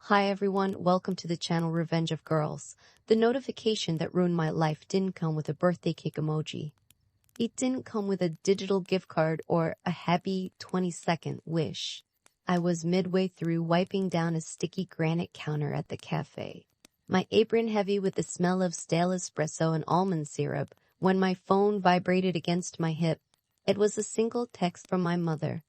Hi everyone, welcome to the channel Revenge of Girls. The notification that ruined my life didn't come with a birthday cake emoji. It didn't come with a digital gift card or a happy 20-second wish. I was midway through wiping down a sticky granite counter at the cafe, my apron heavy with the smell of stale espresso and almond syrup, when my phone vibrated against my hip. It was a single text from my mother.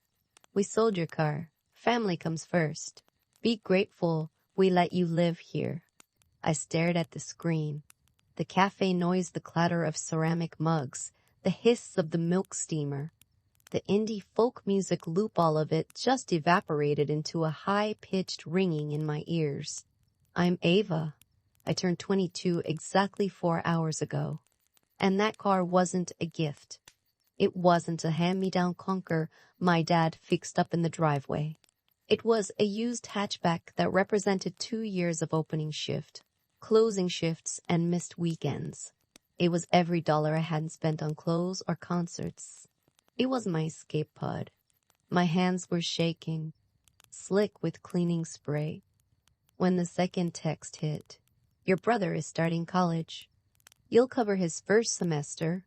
"We sold your car. Family comes first. Be grateful we let you live here." I stared at the screen. The cafe noise, the clatter of ceramic mugs, the hiss of the milk steamer. The indie folk music loop, all of it just evaporated into a high-pitched ringing in my ears. I'm Ava. I turned 22 exactly 4 hours ago. And that car wasn't a gift. It wasn't a hand-me-down clunker my dad fixed up in the driveway. It was a used hatchback that represented 2 years of opening shift, closing shifts, and missed weekends. It was every dollar I hadn't spent on clothes or concerts. It was my escape pod. My hands were shaking, slick with cleaning spray. When the second text hit, "Your brother is starting college. You'll cover his first semester.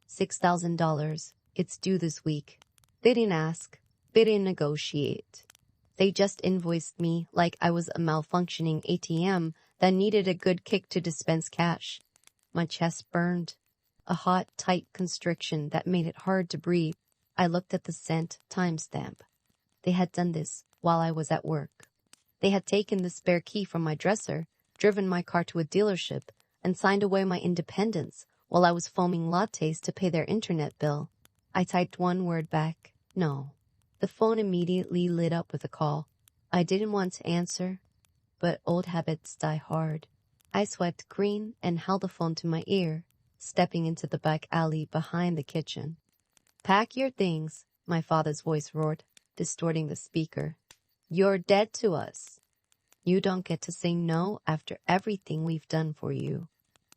$6,000. It's due this week." They didn't ask. They didn't negotiate. They just invoiced me like I was a malfunctioning ATM that needed a good kick to dispense cash. My chest burned, a hot, tight constriction that made it hard to breathe. I looked at the sent timestamp. They had done this while I was at work. They had taken the spare key from my dresser, driven my car to a dealership, and signed away my independence while I was foaming lattes to pay their internet bill. I typed one word back: no. The phone immediately lit up with a call. I didn't want to answer, but old habits die hard. I swiped green and held the phone to my ear, stepping into the back alley behind the kitchen. "Pack your things," my father's voice roared, distorting the speaker. "You're dead to us. You don't get to say no after everything we've done for you."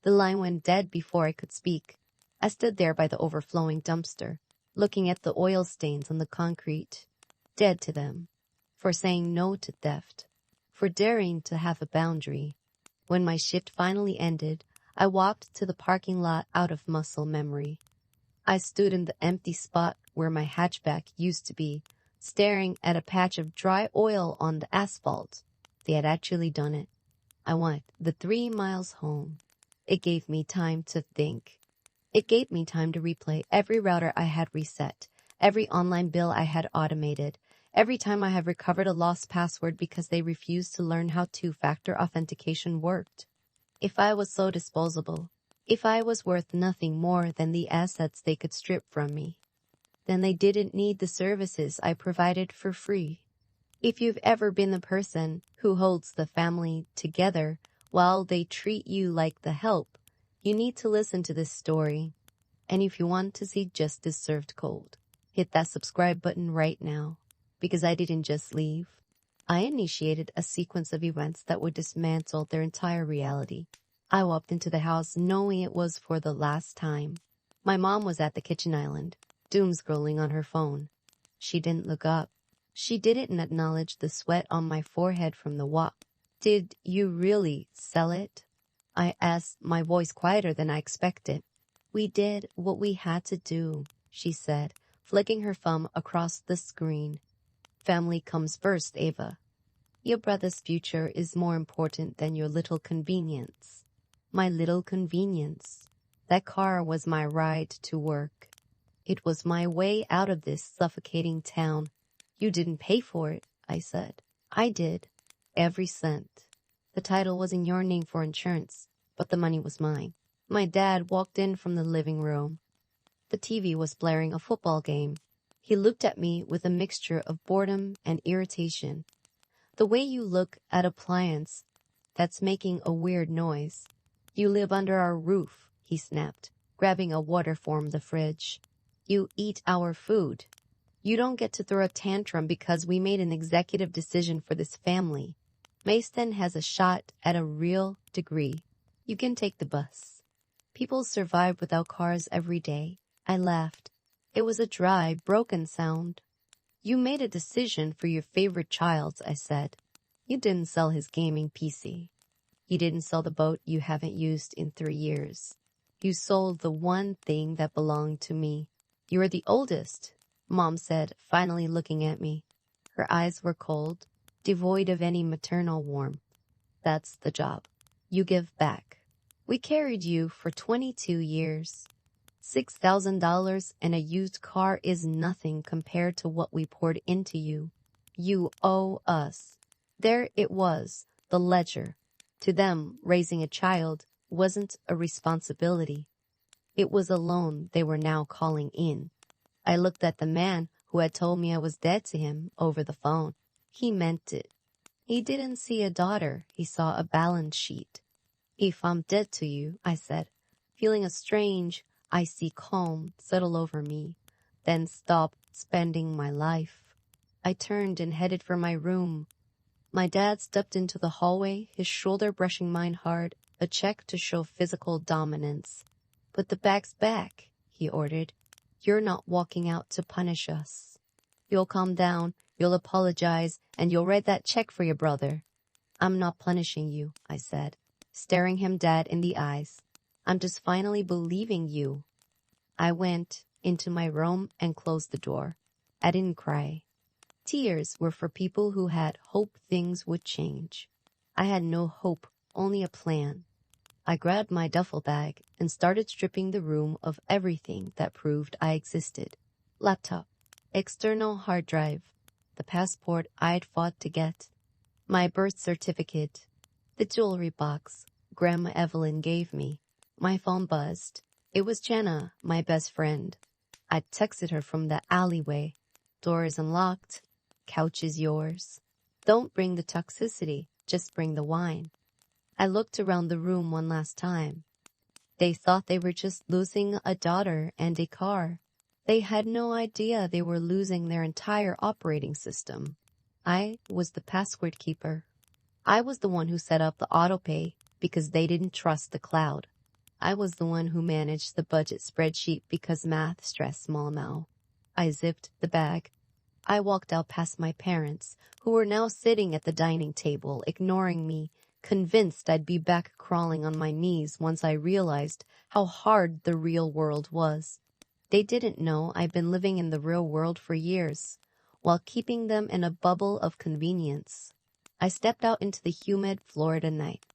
The line went dead before I could speak. I stood there by the overflowing dumpster, looking at the oil stains on the concrete. Dead to them. For saying no to theft. For daring to have a boundary. When my shift finally ended, I walked to the parking lot out of muscle memory. I stood in the empty spot where my hatchback used to be, staring at a patch of dry oil on the asphalt. They had actually done it. I went the 3 miles home. It gave me time to think. It gave me time to replay every router I had reset, every online bill I had automated, every time I had recovered a lost password because they refused to learn how two-factor authentication worked. If I was so disposable, if I was worth nothing more than the assets they could strip from me, then they didn't need the services I provided for free. If you've ever been the person who holds the family together while they treat you like the help, you need to listen to this story. And if you want to see justice served cold, hit that subscribe button right now. Because I didn't just leave. I initiated a sequence of events that would dismantle their entire reality. I walked into the house knowing it was for the last time. My mom was at the kitchen island, doom-scrolling on her phone. She didn't look up. She didn't acknowledge the sweat on my forehead from the walk. "Did you really sell it?" I asked, my voice quieter than I expected. "We did what we had to do," she said, flicking her thumb across the screen. "Family comes first, Ava. Your brother's future is more important than your little convenience." My little convenience. That car was my ride to work. It was my way out of this suffocating town. "You didn't pay for it," I said. "I did. Every cent. The title was in your name for insurance, but the money was mine." My dad walked in from the living room. The TV was blaring a football game. He looked at me with a mixture of boredom and irritation. "The way you look at appliance that's making a weird noise. You live under our roof," he snapped, grabbing a water from the fridge. "You eat our food. You don't get to throw a tantrum because we made an executive decision for this family. Mason has a shot at a real degree. You can take the bus." People survive without cars every day. I laughed. It was a dry, broken sound. "You made a decision for your favorite child," I said. You didn't sell his gaming PC. You didn't sell the boat you haven't used in 3 years. You sold the one thing that belonged to me. You are the oldest, Mom said, finally looking at me. Her eyes were cold, devoid of any maternal warmth. That's the job. You give back. We carried you for 22 years. $6,000 and a used car is nothing compared to what we poured into you. You owe us. There it was, the ledger. To them, raising a child wasn't a responsibility. It was a loan they were now calling in. I looked at the man who had told me I was dead to him over the phone. He meant it. He didn't see a daughter, he saw a balance sheet. If I'm dead to you, I said, feeling a strange, icy calm settle over me, then stopped spending my life. I turned and headed for my room. My dad stepped into the hallway, his shoulder brushing mine hard, a check to show physical dominance. Put the bags back, he ordered. You're not walking out to punish us. You'll calm down, you'll apologize, and you'll write that check for your brother. I'm not punishing you, I said, staring him dead in the eyes. I'm just finally believing you. I went into my room and closed the door. I didn't cry. Tears were for people who had hope things would change. I had no hope, only a plan. I grabbed my duffel bag and started stripping the room of everything that proved I existed. Laptop, external hard drive, the passport I'd fought to get, my birth certificate, the jewelry box Grandma Evelyn gave me. My phone buzzed. It was Jenna, my best friend. I texted her from the alleyway. Door is unlocked. Couch is yours. Don't bring the toxicity, just bring the wine. I looked around the room one last time. They thought they were just losing a daughter and a car. They had no idea they were losing their entire operating system. I was the password keeper. I was the one who set up the autopay because they didn't trust the cloud. I was the one who managed the budget spreadsheet because math stressed Mau. I zipped the bag. I walked out past my parents, who were now sitting at the dining table, ignoring me, convinced I'd be back crawling on my knees once I realized how hard the real world was. They didn't know I'd been living in the real world for years, while keeping them in a bubble of convenience. I stepped out into the humid Florida night.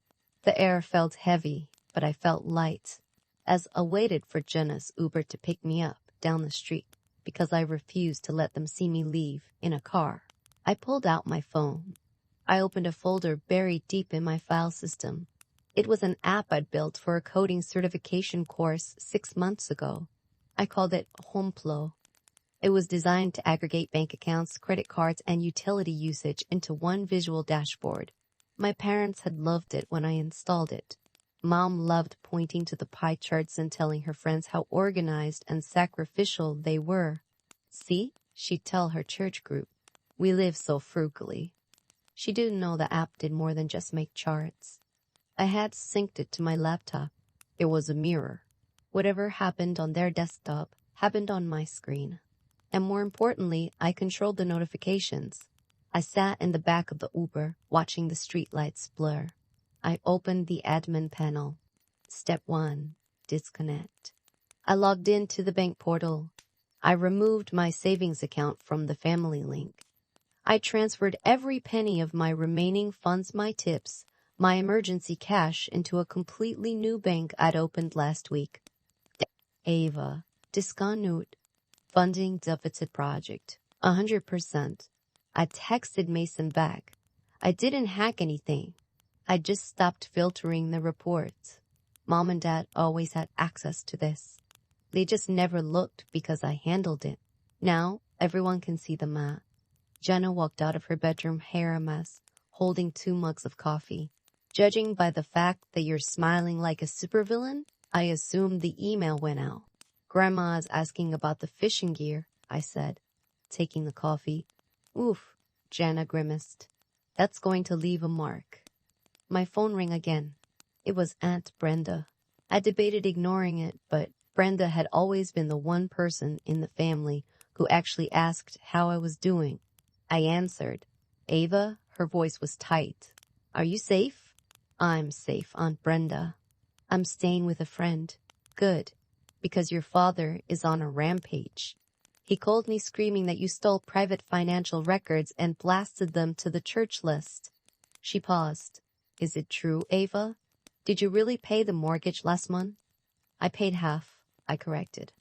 The air felt heavy, but I felt light, as I waited for Jenna's Uber to pick me up down the street, because I refused to let them see me leave in a car. I pulled out my phone. I opened a folder buried deep in my file system. It was an app I'd built for a coding certification course 6 months ago. I called it HomeFlow. It was designed to aggregate bank accounts, credit cards, and utility usage into one visual dashboard. My parents had loved it when I installed it. Mom loved pointing to the pie charts and telling her friends how organized and sacrificial they were. See, she'd tell her church group, we live so frugally. She didn't know the app did more than just make charts. I had synced it to my laptop. It was a mirror. Whatever happened on their desktop happened on my screen. And more importantly, I controlled the notifications. I sat in the back of the Uber, watching the streetlights blur. I opened the admin panel. Step 1, disconnect. I logged into the bank portal. I removed my savings account from the family link. I transferred every penny of my remaining funds, my tips, my emergency cash into a completely new bank I'd opened last week. Ava, discontinued. Funding deficit project. 100%. I texted Mason back. I didn't hack anything. I just stopped filtering the reports. Mom and Dad always had access to this. They just never looked because I handled it. Now, everyone can see the math. Jenna walked out of her bedroom hair a mess, holding 2 mugs of coffee. Judging by the fact that you're smiling like a supervillain, I assumed the email went out. Grandma's asking about the fishing gear, I said, taking the coffee. Oof, Jenna grimaced. That's going to leave a mark. My phone rang again. It was Aunt Brenda. I debated ignoring it, but Brenda had always been the one person in the family who actually asked how I was doing. I answered. Ava, Her voice was tight. Are you safe? I'm safe, Aunt Brenda. I'm staying with a friend. Good, because your father is on a rampage. He called me screaming that you stole private financial records and blasted them to the church list. She paused. Is it true, Ava? Did you really pay the mortgage last month? I paid half, I corrected.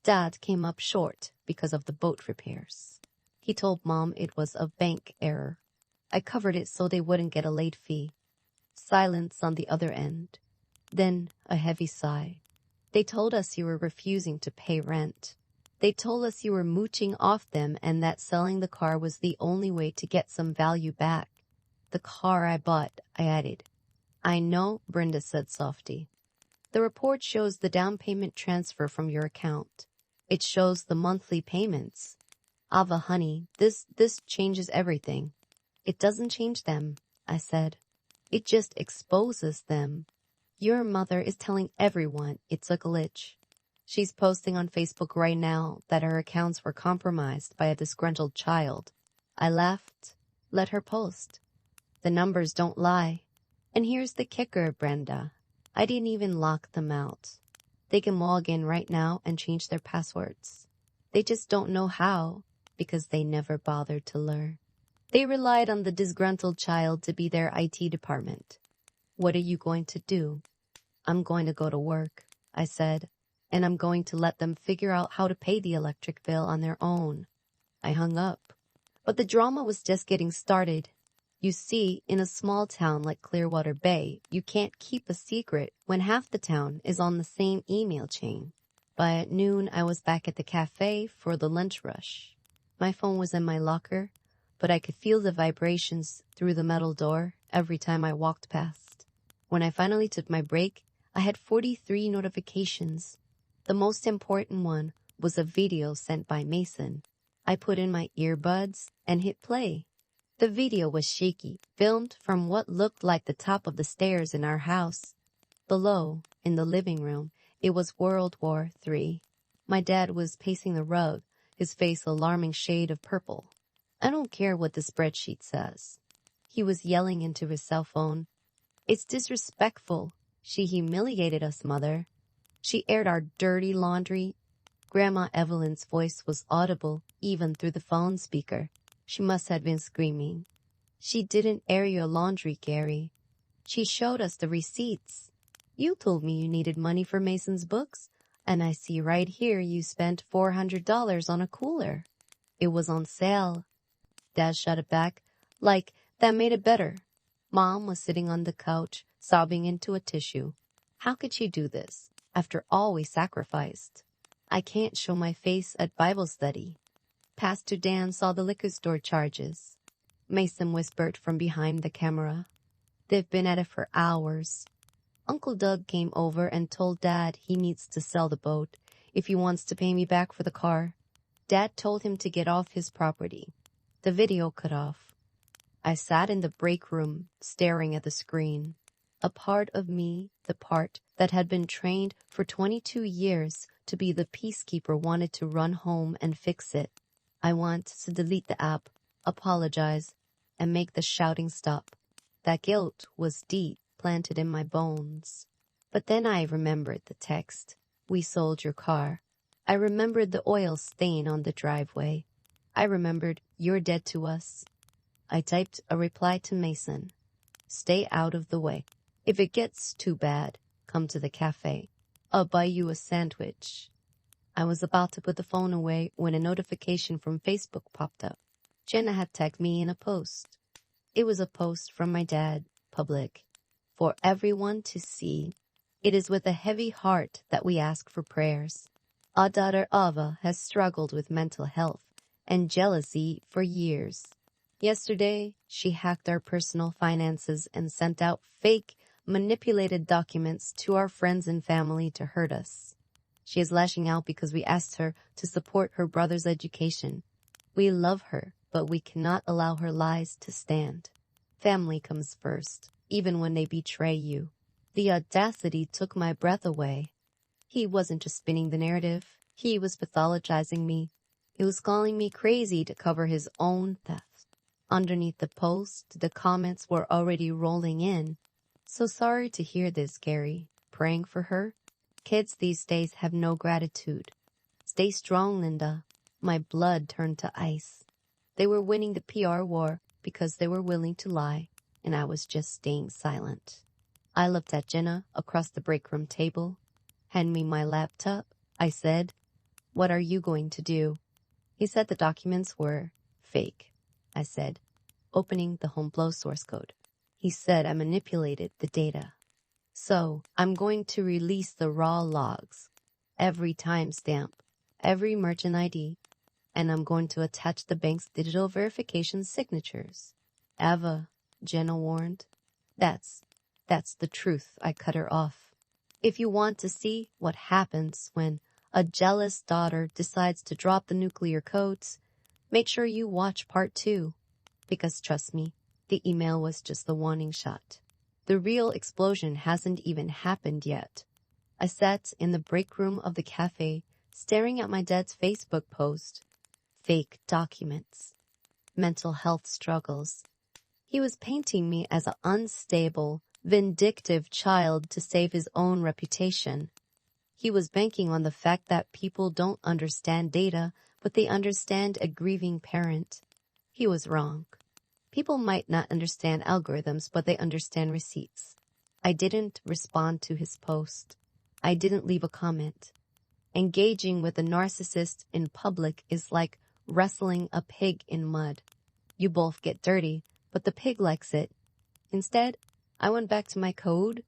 Dad came up short because of the boat repairs. He told Mom it was a bank error. I covered it so they wouldn't get a late fee. Silence on the other end. Then a heavy sigh. They told us you were refusing to pay rent. They told us you were mooching off them and that selling the car was the only way to get some value back. The car I bought, I added. I know, Brenda said softly. The report shows the down payment transfer from your account. It shows the monthly payments. Ava, honey, this changes everything. It doesn't change them, I said. It just exposes them. Your mother is telling everyone it's a glitch. She's posting on Facebook right now that her accounts were compromised by a disgruntled child. I laughed. Let her post. The numbers don't lie. And here's the kicker, Brenda. I didn't even lock them out. They can log in right now and change their passwords. They just don't know how, because they never bothered to learn. They relied on the disgruntled child to be their IT department. What are you going to do? I'm going to go to work, I said, and I'm going to let them figure out how to pay the electric bill on their own. I hung up. But the drama was just getting started. You see, in a small town like Clearwater Bay, you can't keep a secret when half the town is on the same email chain. By noon, I was back at the cafe for the lunch rush. My phone was in my locker, but I could feel the vibrations through the metal door every time I walked past. When I finally took my break, I had 43 notifications. The most important one was a video sent by Mason. I put in my earbuds and hit play. The video was shaky, filmed from what looked like the top of the stairs in our house. Below, in the living room, it was World War III. My dad was pacing the rug, his face an alarming shade of purple. I don't care what the spreadsheet says. He was yelling into his cell phone. It's disrespectful. She humiliated us, Mother. She aired our dirty laundry. Grandma Evelyn's voice was audible even through the phone speaker. She must have been screaming. She didn't air your laundry, Gary. She showed us the receipts. You told me you needed money for Mason's books, and I see right here you spent $400 on a cooler. It was on sale. Dad shot it back, like that made it better. Mom was sitting on the couch, sobbing into a tissue. How could she do this, after all we sacrificed? I can't show my face at Bible study. Pastor Dan saw the liquor store charges. Mason whispered from behind the camera. They've been at it for hours. Uncle Doug came over and told Dad he needs to sell the boat if he wants to pay me back for the car. Dad told him to get off his property. The video cut off. I sat in the break room, staring at the screen. A part of me, the part that had been trained for 22 years to be the peacekeeper, wanted to run home and fix it. I want to delete the app, apologize, and make the shouting stop. That guilt was deep, planted in my bones. But then I remembered the text. We sold your car. I remembered the oil stain on the driveway. I remembered you're dead to us. I typed a reply to Mason. Stay out of the way. If it gets too bad, come to the cafe. I'll buy you a sandwich. I was about to put the phone away when a notification from Facebook popped up. Jenna had tagged me in a post. It was a post from my dad, public, for everyone to see. It is with a heavy heart that we ask for prayers. Our daughter Ava has struggled with mental health and jealousy for years. Yesterday, she hacked our personal finances and sent out fake, manipulated documents to our friends and family to hurt us. She is lashing out because we asked her to support her brother's education. We love her, but we cannot allow her lies to stand. Family comes first, even when they betray you. The audacity took my breath away. He wasn't just spinning the narrative. He was pathologizing me. He was calling me crazy to cover his own theft. Underneath the post, the comments were already rolling in. So sorry to hear this, Gary. Praying for her? Kids these days have no gratitude. Stay strong, Linda. My blood turned to ice. They were winning the PR war because they were willing to lie, and I was just staying silent. I looked at Jenna across the break room table. Hand me my laptop, I said. What are you going to do? He said the documents were fake, I said, opening the Homeflow source code. He said I manipulated the data. So I'm going to release the raw logs, every timestamp, every merchant ID, and I'm going to attach the bank's digital verification signatures. Ava, Jenna warned. That's the truth, I cut her off. If you want to see what happens when a jealous daughter decides to drop the nuclear codes, make sure you watch part 2. Because trust me, the email was just the warning shot. The real explosion hasn't even happened yet. I sat in the break room of the cafe, staring at my dad's Facebook post. Fake documents. Mental health struggles. He was painting me as an unstable, vindictive child to save his own reputation. He was banking on the fact that people don't understand data, but they understand a grieving parent. He was wrong. People might not understand algorithms, but they understand receipts. I didn't respond to his post. I didn't leave a comment. Engaging with a narcissist in public is like wrestling a pig in mud. You both get dirty, but the pig likes it. Instead, I went back to my code.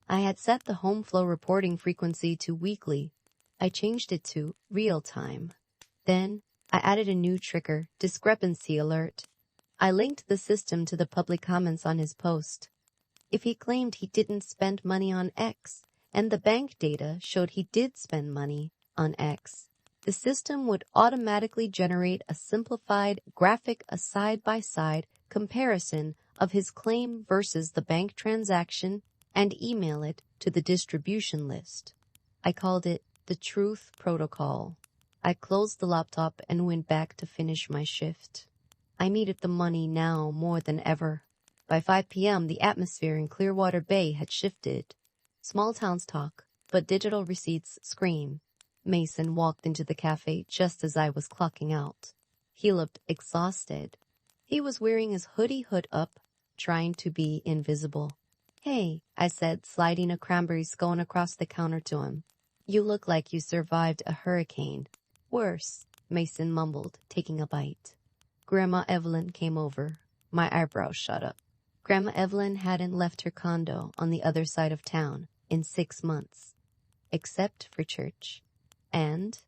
I had set the Homeflow reporting frequency to weekly. I changed it to real time. Then, I added a new trigger, discrepancy alert. I linked the system to the public comments on his post. If he claimed he didn't spend money on X, and the bank data showed he did spend money on X, the system would automatically generate a simplified graphic, a side-by-side comparison of his claim versus the bank transaction and email it to the distribution list. I called it the Truth Protocol. I closed the laptop and went back to finish my shift. I needed the money now more than ever. By 5 p.m., the atmosphere in Clearwater Bay had shifted. Small towns talk, but digital receipts scream. Mason walked into the cafe just as I was clocking out. He looked exhausted. He was wearing his hoodie hood up, trying to be invisible. Hey, I said, sliding a cranberry scone across the counter to him. You look like you survived a hurricane. Worse, Mason mumbled, taking a bite. Grandma Evelyn came over. My eyebrows shot up. Grandma Evelyn hadn't left her condo on the other side of town in 6 months, except for church. And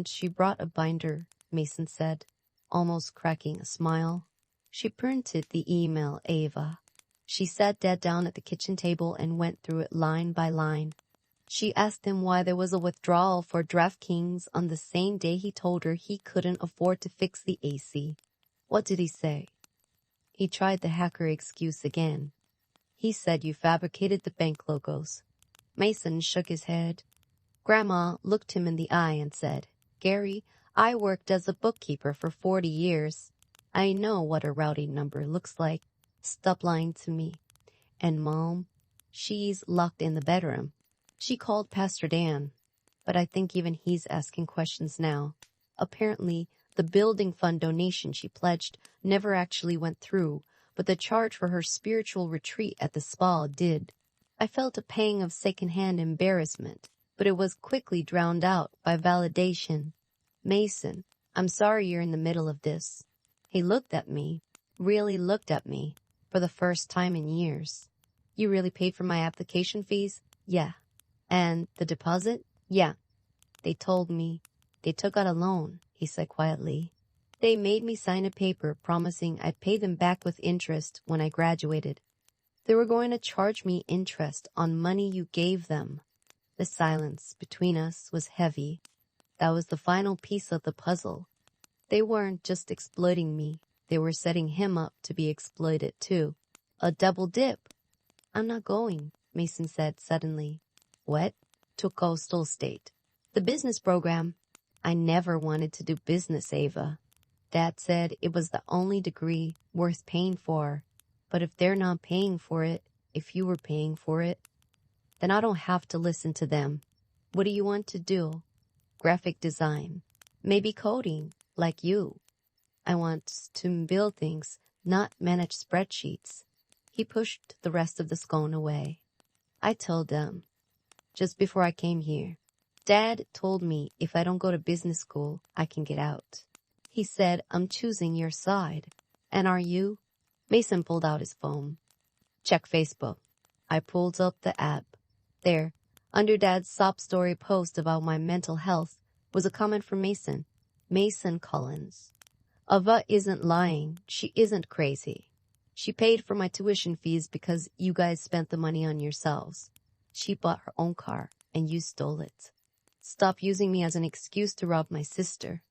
she brought a binder, Mason said, almost cracking a smile. She printed the email, Ava. She sat Dad down at the kitchen table and went through it line by line. She asked him why there was a withdrawal for DraftKings on the same day he told her he couldn't afford to fix the AC. What did he say? He tried the hacker excuse again. He said you fabricated the bank logos. Mason shook his head. Grandma looked him in the eye and said, Gary, I worked as a bookkeeper for 40 years. I know what a routing number looks like. Stop lying to me. And Mom, she's locked in the bedroom. She called Pastor Dan, but I think even he's asking questions now. Apparently, the building fund donation she pledged never actually went through, but the charge for her spiritual retreat at the spa did. I felt a pang of secondhand embarrassment, but it was quickly drowned out by validation. Mason, I'm sorry you're in the middle of this. He looked at me, really looked at me, for the first time in years. You really paid for my application fees? Yeah. And the deposit? Yeah. They told me they took out a loan, he said quietly. They made me sign a paper promising I'd pay them back with interest when I graduated. They were going to charge me interest on money you gave them. The silence between us was heavy. That was the final piece of the puzzle. They weren't just exploiting me. They were setting him up to be exploited too. A double dip. I'm not going, Mason said suddenly. What? To Coastal State. The business program. I never wanted to do business, Ava. Dad said it was the only degree worth paying for. But if they're not paying for it, if you were paying for it, then I don't have to listen to them. What do you want to do? Graphic design. Maybe coding, like you. I want to build things, not manage spreadsheets. He pushed the rest of the scone away. I told them, just before I came here, Dad told me if I don't go to business school, I can get out. He said, I'm choosing your side. And are you? Mason pulled out his phone. Check Facebook. I pulled up the app. There, under Dad's sob story post about my mental health, was a comment from Mason. Mason Collins. Ava isn't lying. She isn't crazy. She paid for my tuition fees because you guys spent the money on yourselves. She bought her own car, and you stole it. Stop using me as an excuse to rob my sister.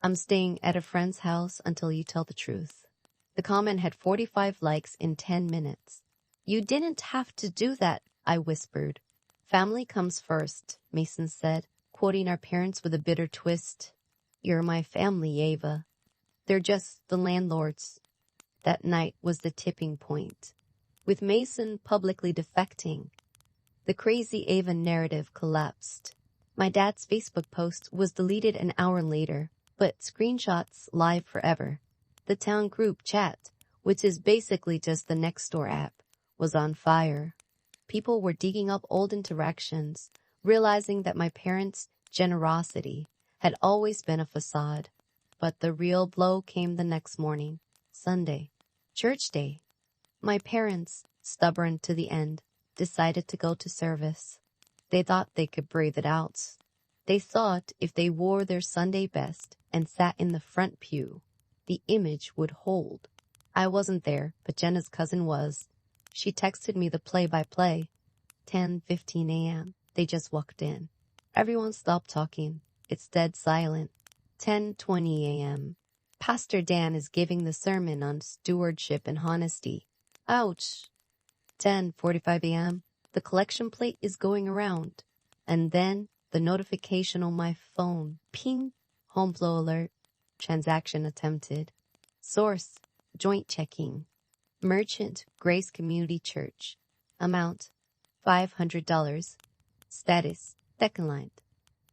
I'm staying at a friend's house until you tell the truth. The comment had 45 likes in 10 minutes. You didn't have to do that, I whispered. Family comes first, Mason said, quoting our parents with a bitter twist. You're my family, Ava. They're just the landlords. That night was the tipping point. With Mason publicly defecting, the crazy Ava narrative collapsed. My dad's Facebook post was deleted an hour later, but screenshots live forever. The town group chat, which is basically just the Nextdoor app, was on fire. People were digging up old interactions, realizing that my parents' generosity had always been a facade. But the real blow came the next morning, Sunday, church day. My parents, stubborn to the end, decided to go to service. They thought they could breathe it out. They thought if they wore their Sunday best and sat in the front pew, the image would hold. I wasn't there, but Jenna's cousin was. She texted me the play-by-play. 10:15 a.m. They just walked in. Everyone stopped talking. It's dead silent. 10:20 a.m. Pastor Dan is giving the sermon on stewardship and honesty. Ouch. 10:45 a.m. The collection plate is going around. And then the notification on my phone. Ping. Home flow alert. Transaction attempted. Source. Joint checking. Merchant. Grace Community Church. Amount. $500. Status. Declined.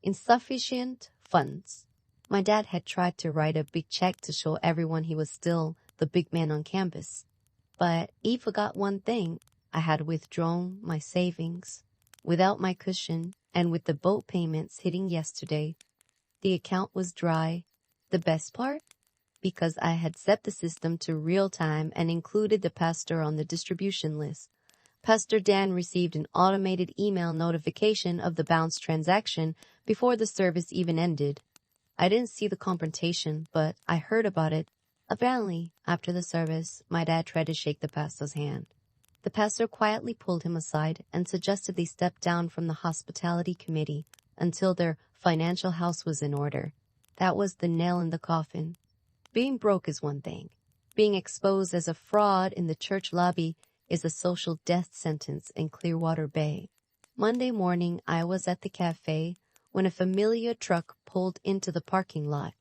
Insufficient funds. My dad had tried to write a big check to show everyone he was still the big man on campus. But he forgot one thing. I had withdrawn my savings. Without my cushion, and with the boat payments hitting yesterday, the account was dry. The best part? Because I had set the system to real time and included the pastor on the distribution list. Pastor Dan received an automated email notification of the bounced transaction before the service even ended. I didn't see the confrontation, but I heard about it. Apparently, after the service, my dad tried to shake the pastor's hand. The pastor quietly pulled him aside and suggested they step down from the hospitality committee until their financial house was in order. That was the nail in the coffin. Being broke is one thing. Being exposed as a fraud in the church lobby is a social death sentence in Clearwater Bay. Monday morning, I was at the cafe when a familiar truck pulled into the parking lot.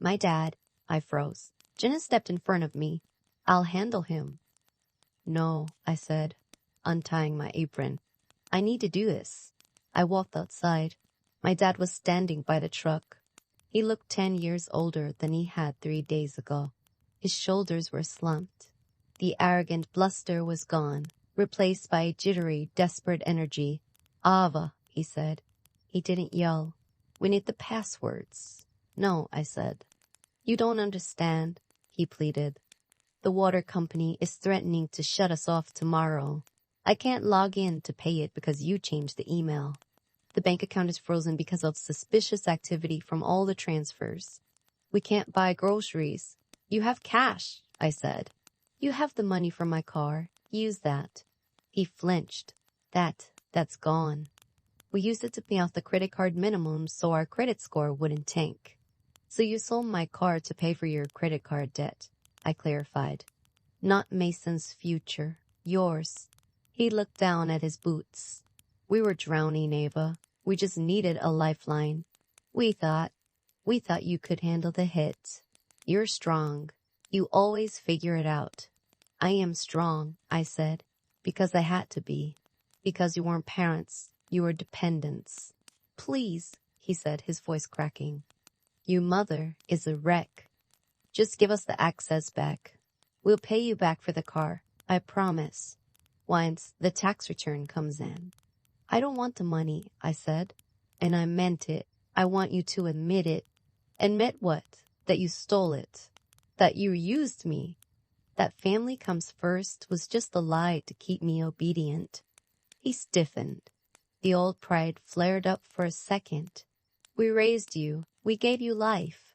My dad, I froze. Jenna stepped in front of me. I'll handle him. No, I said, untying my apron. I need to do this. I walked outside. My dad was standing by the truck. He looked 10 years older than he had 3 days ago. His shoulders were slumped. The arrogant bluster was gone, replaced by a jittery, desperate energy. Ava, he said. He didn't yell. We need the passwords. No, I said. You don't understand, he pleaded. The water company is threatening to shut us off tomorrow. I can't log in to pay it because you changed the email. The bank account is frozen because of suspicious activity from all the transfers. We can't buy groceries. You have cash, I said. You have the money for my car. Use that. He flinched. That's gone. We used it to pay off the credit card minimum so our credit score wouldn't tank. So you sold my car to pay for your credit card debt, I clarified. Not Mason's future. Yours. He looked down at his boots. We were drowning, Ava. We just needed a lifeline. We thought you could handle the hit. You're strong. You always figure it out. I am strong, I said, because I had to be. Because you weren't parents, you were dependents. Please, he said, his voice cracking. Your mother is a wreck. Just give us the access back. We'll pay you back for the car, I promise, once the tax return comes in. I don't want the money, I said, and I meant it. I want you to admit it. Admit what? That you stole it. That you used me. That family comes first was just a lie to keep me obedient. He stiffened. The old pride flared up for a second. We raised you. We gave you life.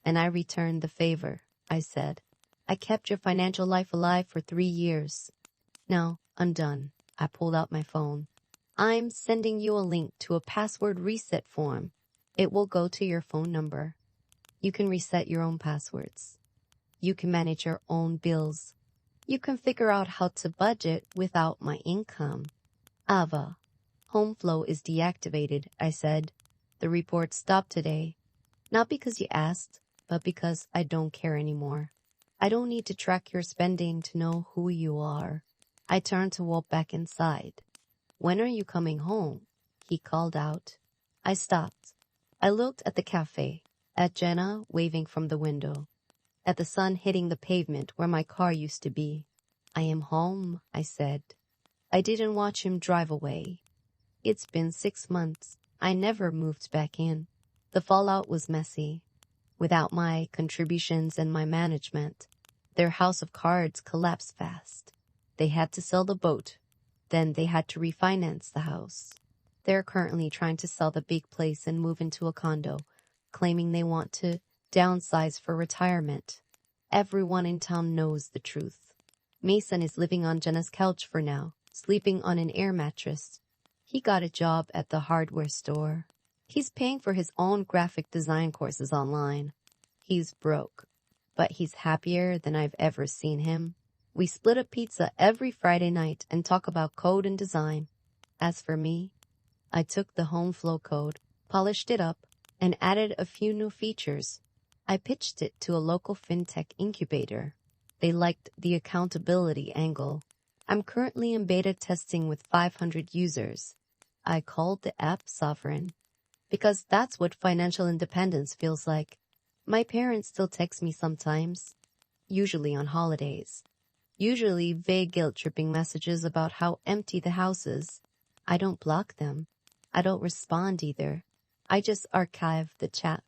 And I returned the favor, I said. I kept your financial life alive for 3 years. Now, I'm done. I pulled out my phone. I'm sending you a link to a password reset form. It will go to your phone number. You can reset your own passwords. You can manage your own bills. You can figure out how to budget without my income. Ava, home flow is deactivated, I said. The report stopped today. Not because you asked, but because I don't care anymore. I don't need to track your spending to know who you are. I turned to walk back inside. When are you coming home? He called out. I stopped. I looked at the cafe, at Jenna waving from the window, at the sun hitting the pavement where my car used to be. I am home, I said. I didn't watch him drive away. It's been 6 months. I never moved back in. The fallout was messy. Without my contributions and my management, their house of cards collapsed fast. They had to sell the boat. Then they had to refinance the house. They're currently trying to sell the big place and move into a condo, claiming they want to downsize for retirement. Everyone in town knows the truth. Mason is living on Jenna's couch for now, sleeping on an air mattress. He got a job at the hardware store. He's paying for his own graphic design courses online. He's broke, but he's happier than I've ever seen him. We split a pizza every Friday night and talk about code and design. As for me, I took the home flow code, polished it up, and added a few new features. I pitched it to a local fintech incubator. They liked the accountability angle. I'm currently in beta testing with 500 users. I called the app Sovereign, because that's what financial independence feels like. My parents still text me sometimes, usually on holidays. Usually vague guilt-tripping messages about how empty the house is. I don't block them. I don't respond either. I just archive the chat.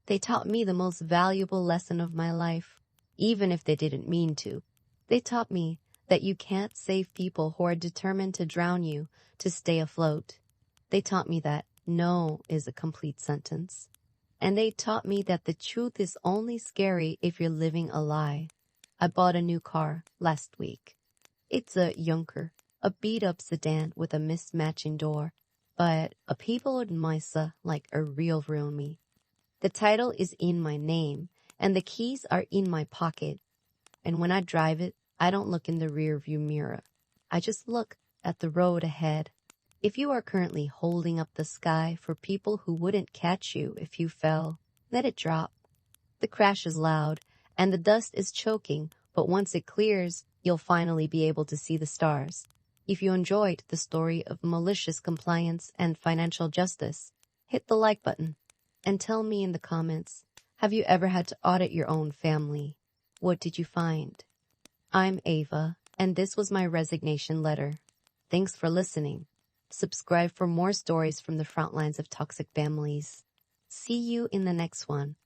They taught me the most valuable lesson of my life, even if they didn't mean to. They taught me that you can't save people who are determined to drown you to stay afloat. They taught me that no is a complete sentence. And they taught me that the truth is only scary if you're living a lie. I bought a new car last week. It's a Junker, a beat-up sedan with a mismatching door, but a people would Misa like a real me. The title is in my name, and the keys are in my pocket. And when I drive it, I don't look in the rear-view mirror. I just look at the road ahead. If you are currently holding up the sky for people who wouldn't catch you if you fell, let it drop. The crash is loud, and the dust is choking, but once it clears, you'll finally be able to see the stars. If you enjoyed the story of malicious compliance and financial justice, hit the like button and tell me in the comments, have you ever had to audit your own family? What did you find? I'm Ava, and this was my resignation letter. Thanks for listening. Subscribe for more stories from the front lines of toxic families. See you in the next one.